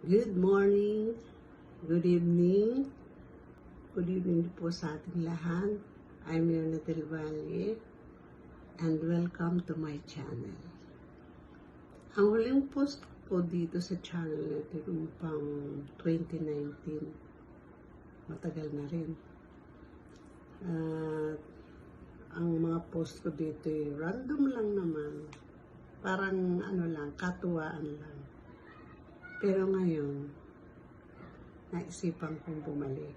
Good morning, good evening po sa ating lahat. I'm Leona Del Valle and welcome to my channel. Ang huling post ko dito sa channel natin yung pang 2019. Matagal na rin. Ang mga post ko dito random lang naman. Parang katuwaan lang. Pero ngayon, naisipan kong bumalik.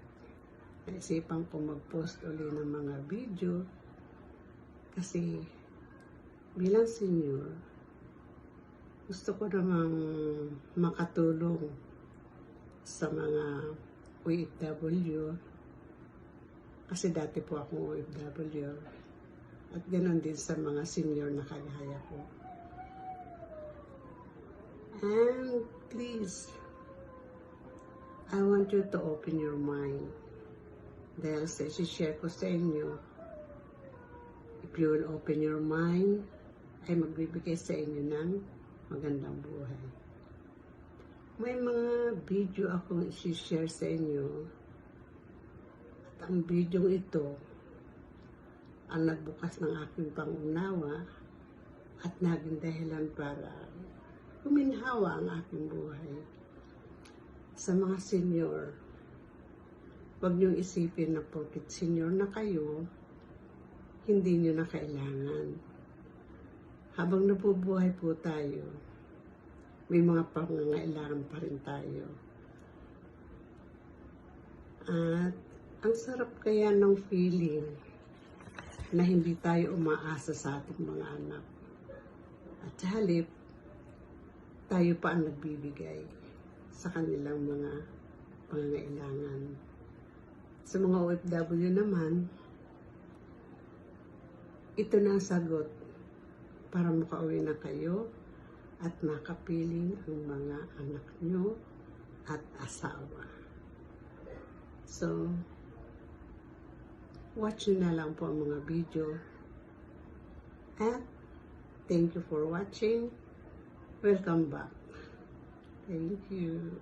Naisipan kong mag-post uli ng mga video kasi bilang senior, gusto ko namang makatulong sa mga OFW kasi dati po akong OFW at ganoon din sa mga senior na kagaya ko. And please, I want you to open your mind. Dahil sa isi-share ko sa inyo, if you will open your mind, ay magbibigay sa inyo ng magandang buhay. May mga video akong isi-share sa inyo. At ang video ito, ang nagbukas ng aking pangunawa at naging dahilan para kuminhawa ang aking buhay. Sa mga senior, huwag niyong isipin na porket senior na kayo, hindi niyo na kailangan. Habang nabubuhay po tayo, may mga pangangailangan pa rin tayo. At ang sarap kaya ng feeling na hindi tayo umaasa sa ating mga anak. At sa halip, tayo pa ang nagbibigay sa kanilang mga pangangailangan. Sa mga OFW naman, ito na ang sagot para makauwi na kayo at makapiling ang mga anak nyo at asawa. So, watch nyo na lang po ang mga video. At thank you for watching. Welcome back. Thank you.